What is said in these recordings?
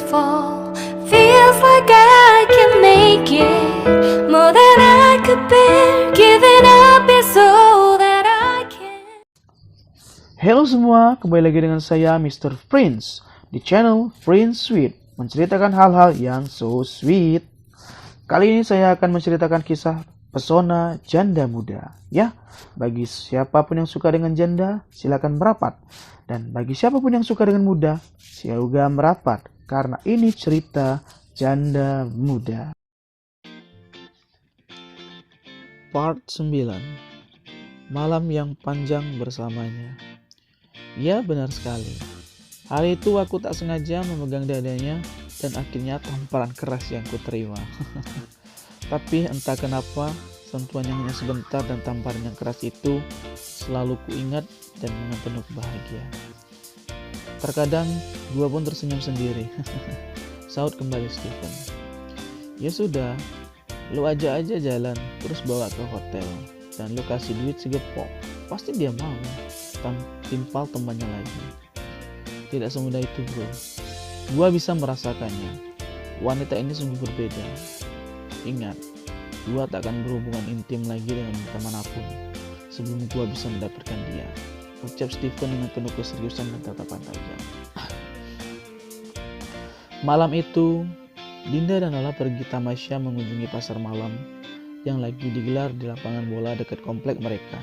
fall. Feels like I can make it more than I could bear. Giving up is all that I can. Halo semua, kembali lagi dengan saya Mr. Prince di channel Prince Sweet, menceritakan hal-hal yang so sweet. Kali ini saya akan menceritakan kisah pesona janda muda. Ya, bagi siapapun yang suka dengan janda, silakan merapat. Dan bagi siapapun yang suka dengan muda, silakan merapat. Karena ini cerita janda muda. Part 9. Malam yang panjang bersamanya. Ya, benar sekali. Hari itu aku tak sengaja memegang dadanya dan akhirnya tamparan keras yang kuterima. Tapi entah kenapa, sentuhan yang hanya sebentar dan tamparan yang keras itu selalu kuingat dan dengan penuh bahagia. Terkadang gua pun tersenyum sendiri. Saut kembali Stephen. Ya sudah, lu aja jalan terus bawa ke hotel dan lu kasih duit segepok. Pasti dia mau. Timpal temannya lagi. Tidak semudah itu bro. Gua bisa merasakannya. Wanita ini sungguh berbeda. Ingat, gua tak akan berhubungan intim lagi dengan wanita manapun sebelum gua bisa mendapatkan dia, ucap Stephen dengan penuh keseriusan dan tatapan tajam. Malam itu, Dinda dan Lala pergi tamasya mengunjungi pasar malam yang lagi digelar di lapangan bola dekat komplek mereka.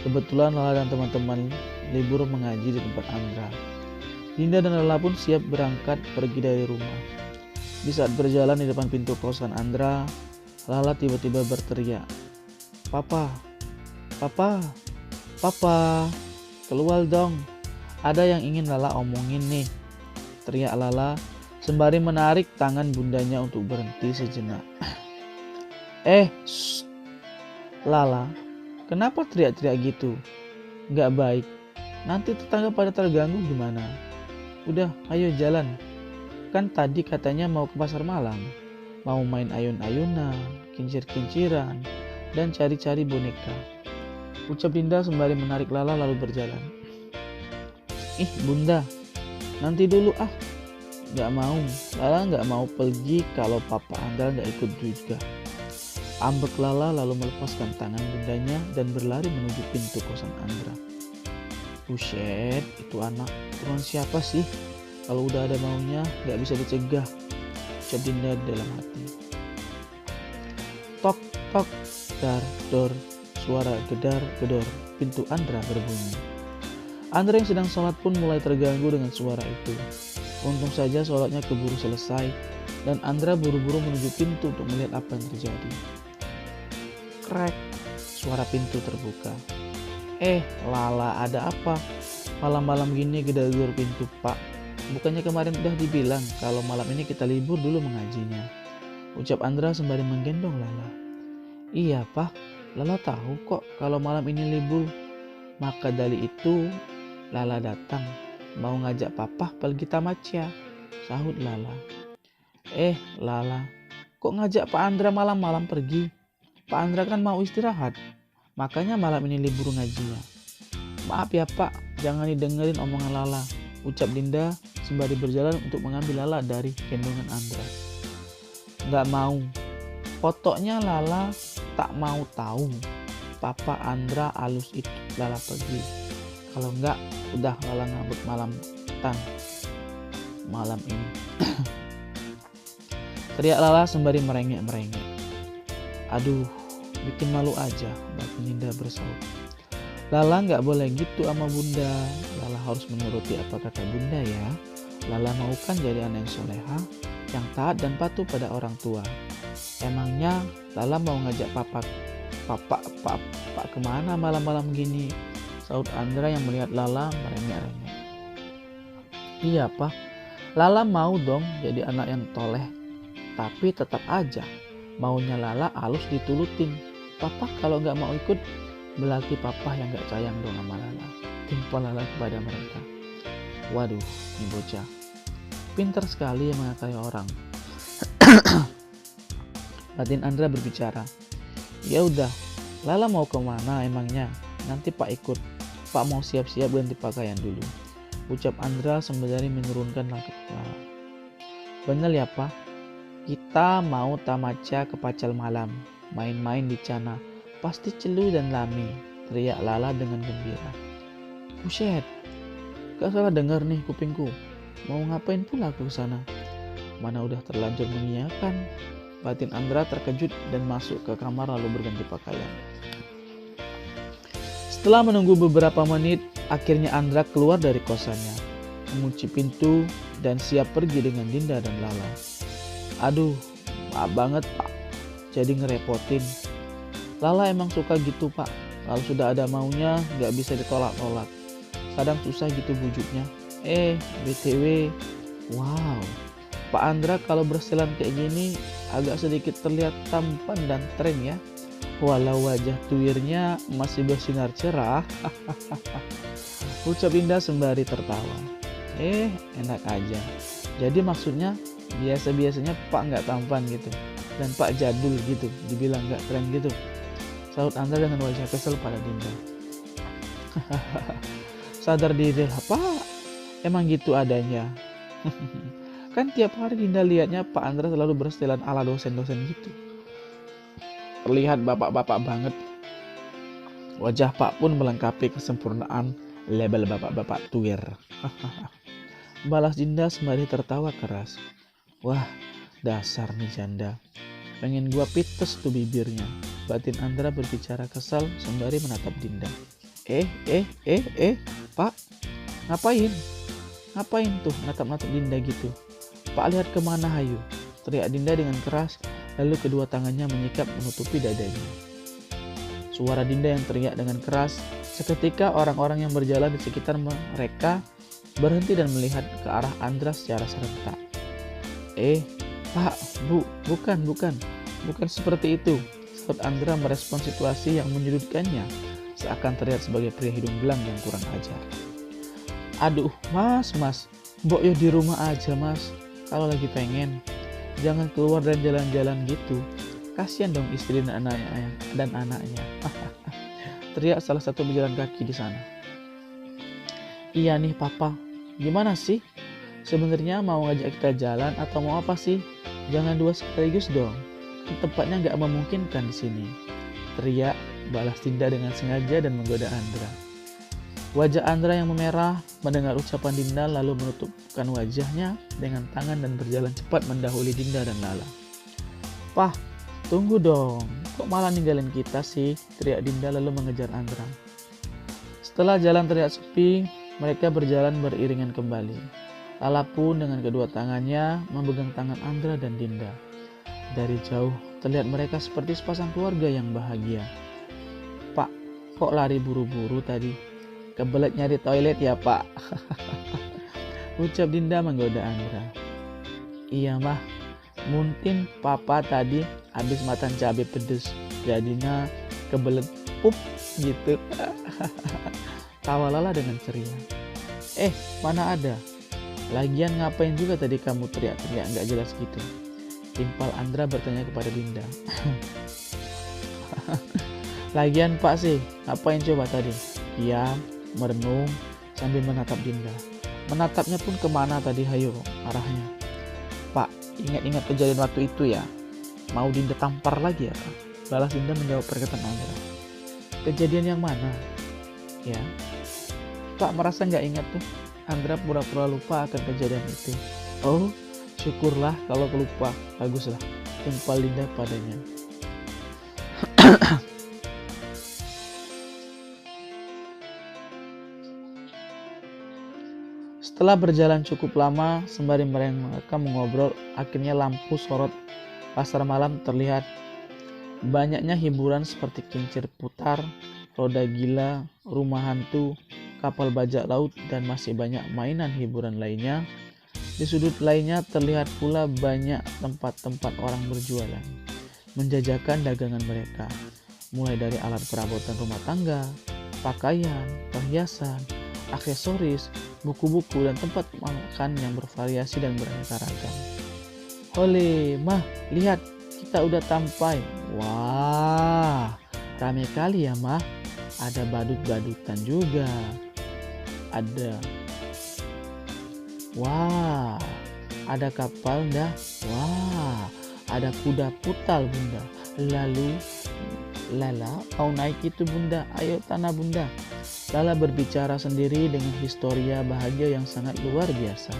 Kebetulan Lala dan teman-teman libur mengaji di tempat Andra. Dinda dan Lala pun siap berangkat pergi dari rumah. Di saat berjalan di depan pintu kosan Andra, Lala tiba-tiba berteriak, "Papa, Papa, Papa, keluar dong. Ada yang ingin Lala omongin nih," teriak Lala sembari menarik tangan bundanya untuk berhenti sejenak. Shh. Lala, kenapa teriak-teriak gitu? Gak baik. Nanti tetangga pada terganggu gimana? Udah, ayo jalan. Kan tadi katanya mau ke pasar malam. Mau main ayun-ayunan, kincir-kinciran, dan cari-cari boneka, ucap Dinda sembari menarik Lala lalu berjalan. Ih bunda, nanti dulu ah. Gak mau, Lala gak mau pergi kalau papa Andra gak ikut juga. Ambek Lala lalu melepaskan tangan bundanya dan berlari menuju pintu kosan Andra. Buset, itu anak keturunan siapa sih? Kalau udah ada maunya gak bisa dicegah, ucap Dinda dalam hati. Tok tok, dar dor, suara gedar gedor, pintu Andra berbunyi. Andra yang sedang sholat pun mulai terganggu dengan suara itu. Untung saja sholatnya keburu selesai dan Andra buru-buru menuju pintu untuk melihat apa yang terjadi. Krek, suara pintu terbuka. Lala, ada apa? Malam-malam gini gedor-gedor pintu pak. Bukannya kemarin udah dibilang kalau malam ini kita libur dulu mengajinya, ucap Andra sembari menggendong Lala. Iya pak, Lala tahu kok kalau malam ini libur. Maka dari itu Lala datang mau ngajak papa pergi tamasya, sahut Lala. Lala, kok ngajak Pak Andra malam-malam pergi? Pak Andra kan mau istirahat, makanya malam ini libur ngajinya. Maaf ya Pak, jangan didengerin omongan Lala, ucap Dinda sembari berjalan untuk mengambil Lala dari gendongan Andra. Gak mau, pokoknya Lala tak mau tahu Papa Andra alus itu Lala pergi. Kalau enggak, udah Lala ngabut malam ini. Teriak Lala sembari merengek-merengek. Aduh, bikin malu aja, batin Dinda bersaut. Lala nggak boleh gitu sama bunda. Lala harus menuruti apa kata bunda ya. Lala mau kan jadi anak yang soleha, yang taat dan patuh pada orang tua. Emangnya Lala mau ngajak papa kemana malam-malam gini? Saud Andra yang melihat Lala merengek-rengek. Iya pak, Lala mau dong jadi anak yang toleh. Tapi tetap aja maunya Lala halus ditulutin. Papa kalau nggak mau ikut berarti papa yang gak sayang dong sama Lala, timpal Lala kepada mereka. Waduh, ini bocah pintar sekali yang mengatai orang. Batin Andra berbicara. Ya udah, Lala mau kemana emangnya? Nanti Pak ikut. Pak mau siap-siap ganti pakaian dulu, ucap Andra sembari menurunkan langkah Lala. Bener ya Pak, kita mau tamaca ke Pacal malam, main-main di Cana. Pasti Celu dan Lami, teriak Lala dengan gembira. Buset, gak salah dengar nih kupingku. Mau ngapain pula aku kesana? Mana udah terlanjur mengiyakan. Batin Andra terkejut dan masuk ke kamar lalu berganti pakaian. Setelah menunggu beberapa menit, akhirnya Andra keluar dari kosannya, mengunci pintu dan siap pergi dengan Dinda dan Lala. Aduh, maaf banget Pak, jadi ngerepotin. Lala emang suka gitu Pak, kalau sudah ada maunya gak bisa ditolak-tolak. Kadang susah gitu bujuknya. BTW, wow, Pak Andra kalau berselan kayak gini agak sedikit terlihat tampan dan tren ya. Walau wajah tuirnya masih bersinar cerah. Ucap Dinda sembari tertawa. Enak aja. Jadi maksudnya biasa-biasanya Pak nggak tampan gitu, dan Pak jadul gitu, dibilang nggak keren gitu. Saut Andra dengan wajah kesel pada Dinda. Sadar diri lah Pak, emang gitu adanya. Kan tiap hari Dinda lihatnya Pak Andra selalu bersetelan ala dosen-dosen gitu. Terlihat bapak-bapak banget. Wajah Pak pun melengkapi kesempurnaan label bapak-bapak tuir. Balas Dinda sembari tertawa keras. Wah, dasar nih janda. Pengen gua pites tuh bibirnya. Batin Andra berbicara kesal sembari menatap Dinda. Pak, ngapain? Ngapain tuh natap-natap Dinda gitu? Pak lihat kemana hayu? Teriak Dinda dengan keras, lalu kedua tangannya menyikap menutupi dadanya. Suara Dinda yang teriak dengan keras, seketika orang-orang yang berjalan di sekitar mereka berhenti dan melihat ke arah Andra secara serentak. Pak, Bu, bukan seperti itu. Saat Andra merespon situasi yang menyudutkannya, seakan terlihat sebagai pria hidung belang yang kurang ajar. Aduh, mas, mbok yo di rumah aja mas. Kalau lagi pengen, jangan keluar dan jalan-jalan gitu. Kasihan dong istri dan anaknya. Teriak salah satu pejalan kaki di sana. Iya nih papa, gimana sih? Sebenarnya mau ngajak kita jalan atau mau apa sih? Jangan dua sekaligus dong. Tempatnya nggak memungkinkan di sini. Teriak balas Dinda dengan sengaja dan menggoda Andra. Wajah Andra yang memerah mendengar ucapan Dinda lalu menutupkan wajahnya dengan tangan dan berjalan cepat mendahului Dinda dan Lala. Pah, tunggu dong. Kok malah ninggalin kita sih? Teriak Dinda lalu mengejar Andra. Setelah jalan terlihat sepi, mereka berjalan beriringan kembali. Lala pun dengan kedua tangannya memegang tangan Andra dan Dinda. Dari jauh terlihat mereka seperti sepasang keluarga yang bahagia. Pak, kok lari buru-buru tadi? Kebelet nyari toilet ya Pak? Ucap Dinda menggoda Andra. Iya mah, mungkin papa tadi habis makan cabai pedes, jadinya kebelet pup gitu. Tawa Lala dengan ceria. Mana ada? Lagian ngapain juga tadi kamu teriak-teriak nggak jelas gitu? Timpal Andra bertanya kepada Dinda. Lagian Pak sih, ngapain coba tadi? Diam, merenung, sambil menatap Dinda. Menatapnya pun kemana tadi hayo arahnya? Pak, ingat-ingat kejadian waktu itu ya? Mau Dinda tampar lagi ya Pak? Balas Dinda menjawab perkataan Andra. Kejadian yang mana? Ya, Pak merasa nggak ingat tuh? Andra pura-pura lupa akan kejadian itu. Oh, syukurlah kalau kelupa. Baguslah, timpal Dinda padanya. Setelah berjalan cukup lama, sembari mereka mengobrol, akhirnya lampu sorot pasar malam terlihat. Banyaknya hiburan seperti kincir putar, roda gila, rumah hantu, kapal bajak laut, dan masih banyak mainan hiburan lainnya. Di sudut lainnya terlihat pula banyak tempat-tempat orang berjualan, menjajakan dagangan mereka, mulai dari alat perabotan rumah tangga, pakaian, perhiasan, aksesoris, buku-buku, dan tempat makan yang bervariasi dan beraneka ragam. Oleh, mah, lihat, kita udah sampai. Wah, rame kali ya mah. Ada badut-badutan juga. Ada. Wah, Ada kapal dah. Wah, ada kuda putal bunda. Lalu Lala mau naik itu bunda, ayo tanah bunda. Lala berbicara sendiri dengan historia bahagia yang sangat luar biasa.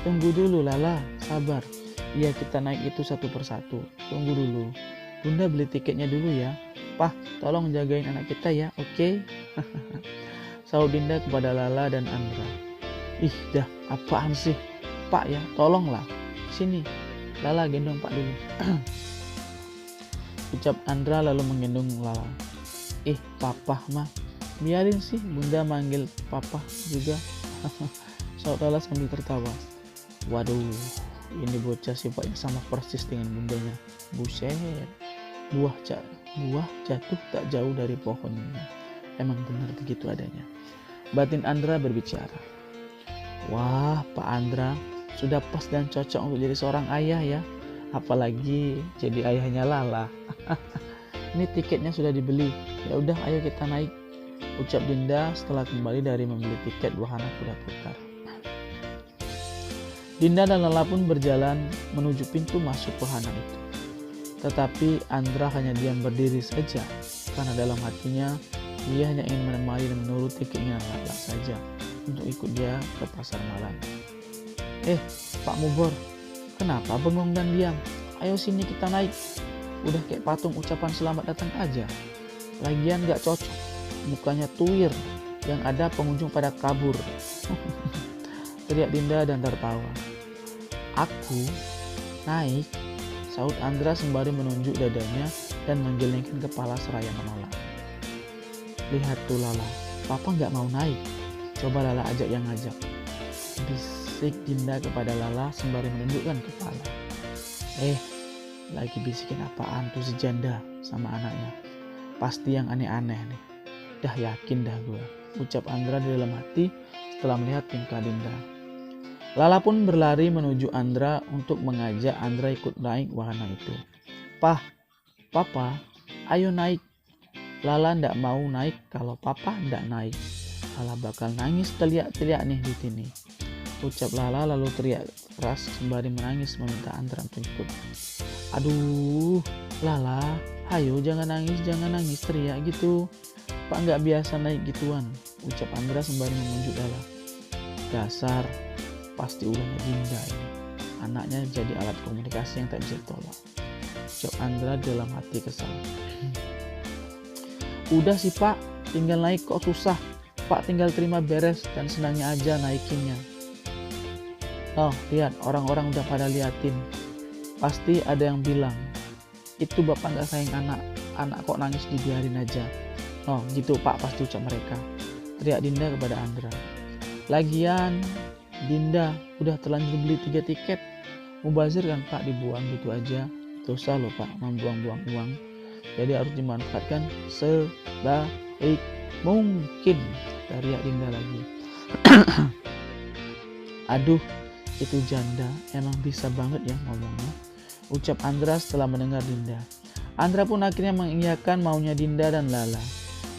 Tunggu dulu Lala, sabar. Iya kita naik itu satu persatu. Tunggu dulu. Bunda beli tiketnya dulu ya. Pah, tolong jagain anak kita ya, oke? Sahut Dinda kepada Lala dan Andra. Ih dah, apaan sih? Pak ya, tolonglah. Sini, Lala gendong Pak dulu. Ucap Andra lalu menggendong Lala. Papa mah. Biarin sih bunda manggil papa juga. Sahut Lala sambil tertawa. Waduh, ini bocah sifatnya sama persis dengan bundanya. Buset, buah jatuh tak jauh dari pohonnya. Emang benar begitu adanya. Batin Andra berbicara. Wah, Pak Andra sudah pas dan cocok untuk jadi seorang ayah ya. Apalagi jadi ayahnya Lala. Ini tiketnya sudah dibeli. Ya udah, ayo kita naik. Ucap Dinda setelah kembali dari membeli tiket wahana kuda putar. Dinda dan Lala pun berjalan menuju pintu masuk wahana itu. Tetapi Andra hanya diam berdiri saja, karena dalam hatinya dia hanya ingin menemani dan menuruti keinginan Lala saja untuk ikut dia ke pasar malam. Pak Mubor, kenapa bengong dan diam? Ayo sini kita naik. Udah kayak patung ucapan selamat datang aja. Lagian gak cocok, mukanya tuir, yang ada pengunjung pada kabur. Teriak Dinda dan tertawa. Aku naik, sahut Andra sembari menunjuk dadanya dan menggelengkan kepala seraya menolak. Lihat tuh Lala, papa gak mau naik. Coba Lala ajak yang ngajak. Bisik Dinda kepada Lala sembari menundukkan kepala. Lagi bisikin apaan tuh si janda sama anaknya? Pasti yang aneh-aneh nih. Dah yakin dah gue, ucap Andra di dalam hati setelah melihat tingkah Dinda. Lala pun berlari menuju Andra untuk mengajak Andra ikut naik wahana itu. Papa, ayo naik. Lala ndak mau naik kalau papa ndak naik. Lala bakal nangis teriak-teriak nih di sini. Ucap Lala lalu teriak keras sembari menangis meminta Andra untuk ikut. Aduh, Lala, ayo jangan nangis teriak gitu. Pak nggak biasa naik gituan, ucap Andra sembari menunjuk Lala. Dasar, pasti ulahnya Dinda ini. Anaknya jadi alat komunikasi yang tak bisa ditolak. Ucap Andra dalam hati kesal. Udah sih Pak, tinggal naik kok susah. Pak tinggal terima beres dan senangnya aja naikinnya. Oh, lihat orang-orang udah pada liatin. Pasti ada yang bilang, itu bapak gak sayang anak kok nangis dibiarin aja. Oh gitu Pak, pasti ucap mereka. Teriak Dinda kepada Andra. Lagian Dinda udah terlanjur beli 3 tiket. Mubazir kan Pak, dibuang gitu aja. Dosa loh Pak membuang-buang uang. Jadi harus dimanfaatkan sebaik mungkin. Teriak Dinda lagi. Aduh, itu janda emang bisa banget ya ngomongnya, ucap Andra setelah mendengar Dinda. Andra pun akhirnya mengiyakan maunya Dinda dan Lala.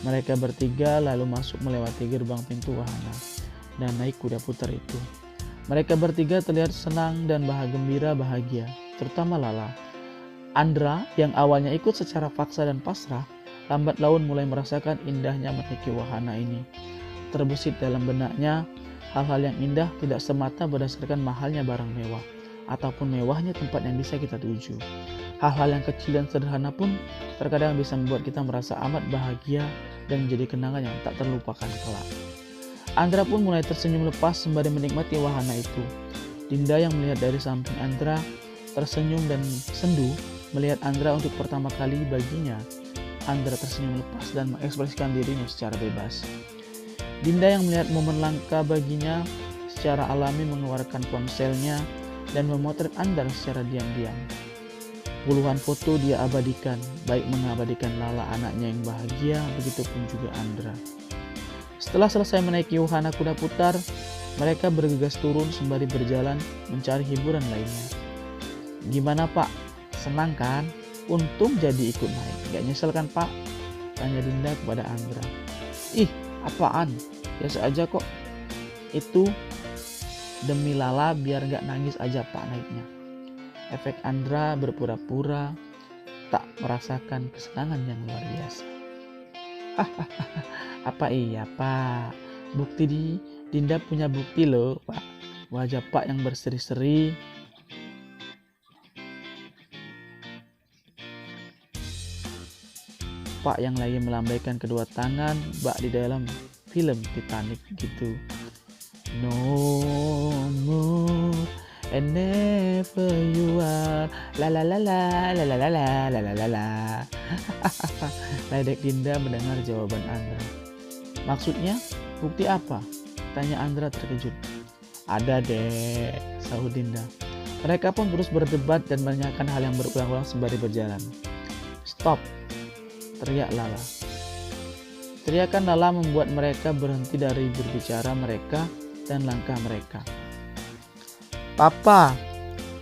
Mereka bertiga lalu masuk melewati gerbang pintu wahana dan naik kuda putar itu. Mereka bertiga terlihat senang dan bahagia, terutama Lala. Andra yang awalnya ikut secara paksa dan pasrah, lambat laun mulai merasakan indahnya menaiki wahana ini. Terbesit dalam benaknya, hal-hal yang indah tidak semata berdasarkan mahalnya barang mewah ataupun mewahnya tempat yang bisa kita tuju. Hal-hal yang kecil dan sederhana pun terkadang bisa membuat kita merasa amat bahagia dan menjadi kenangan yang tak terlupakan kelak. Andra pun mulai tersenyum lepas sembari menikmati wahana itu. Dinda yang melihat dari samping Andra tersenyum dan sendu melihat Andra untuk pertama kali baginya. Andra tersenyum lepas dan mengekspresikan dirinya secara bebas. Dinda yang melihat momen langka baginya secara alami mengeluarkan ponselnya dan memotret Andra secara diam-diam. Puluhan foto dia abadikan, baik mengabadikan Lala anaknya yang bahagia, begitupun juga Andra. Setelah selesai menaiki wahana kuda putar, mereka bergegas turun sembari berjalan mencari hiburan lainnya. Gimana Pak? Senang kan? Untung jadi ikut naik. Gak nyesel kan Pak? Tanya Dinda kepada Andra. Ih, apaan? Biasa aja kok. Itu Demi Lala biar gak nangis aja Pak naiknya. Efek Andra berpura-pura tak merasakan kesenangan yang luar biasa. Apa iya Pak? Dinda punya bukti loh Pak. Wajah Pak yang berseri-seri. Pak yang lagi melambaikan kedua tangan bak di dalam film Titanic gitu. No more and never you are la la la la la la la la la la la la. Ledek Dinda mendengar jawaban Andra. Maksudnya bukti apa? Tanya Andra terkejut. Ada deh, sahut Dinda. Mereka pun terus berdebat dan menanyakan hal yang berulang-ulang sembari berjalan. Stop, teriak Lala. Teriakan Lala membuat mereka berhenti dari berbicara mereka dan langkah mereka. Papa,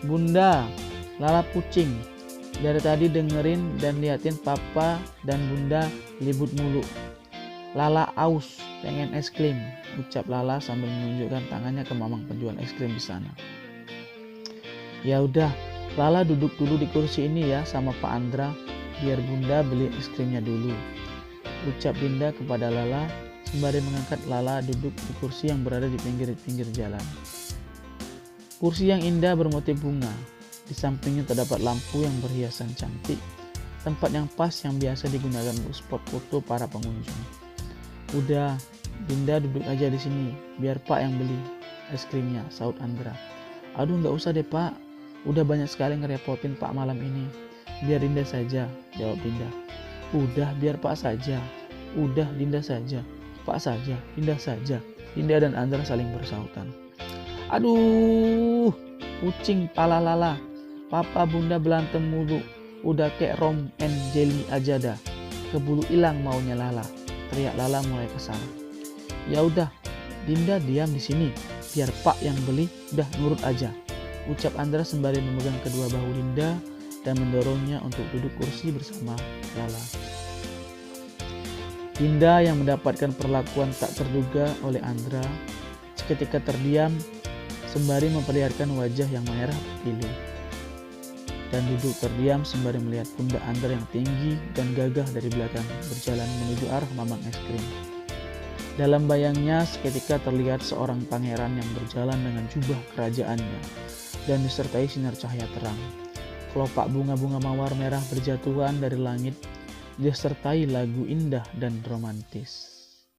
Bunda, Lala pucing. Dari tadi dengerin dan liatin Papa dan Bunda libut mulu. Lala aus, pengen es krim, ucap Lala sambil menunjukkan tangannya ke mamang penjual es krim di sana. Ya udah, Lala duduk dulu di kursi ini ya sama Pak Andra, biar Bunda beli es krimnya dulu, ucap Dinda kepada Lala sembari mengangkat Lala duduk di kursi yang berada di pinggir jalan. Kursi yang indah bermotif bunga, di sampingnya terdapat lampu yang berhiasan cantik, tempat yang pas yang biasa digunakan untuk spot foto para pengunjung. Udah, Dinda duduk aja di sini, biar Pak yang beli es krimnya, sahut Andra. Aduh nggak usah deh Pak, udah banyak sekali ngerepotin Pak malam ini. Biar Dinda saja, jawab Dinda. Udah biar Pak saja, udah Dinda saja, Pak saja, Dinda saja. Dinda dan Andra saling bersahutan. Aduh, kucing pala Lala, Papa Bunda berantem mulu, udah kayak Rom and Jelly aja dah. Kebulu hilang maunya Lala, teriak Lala mulai kesal. Ya udah, Dinda diam di sini, biar Pak yang beli, udah nurut aja, ucap Andra sembari memegang kedua bahu Dinda dan mendorongnya untuk duduk kursi bersama Lala. Dinda yang mendapatkan perlakuan tak terduga oleh Andra seketika terdiam sembari memperlihatkan wajah yang merah pilu dan duduk terdiam sembari melihat pundak Andra yang tinggi dan gagah dari belakang berjalan menuju arah mamang es krim. Dalam bayangnya seketika terlihat seorang pangeran yang berjalan dengan jubah kerajaannya dan disertai sinar cahaya terang. Kelopak bunga-bunga mawar merah berjatuhan dari langit disertai lagu indah dan romantis.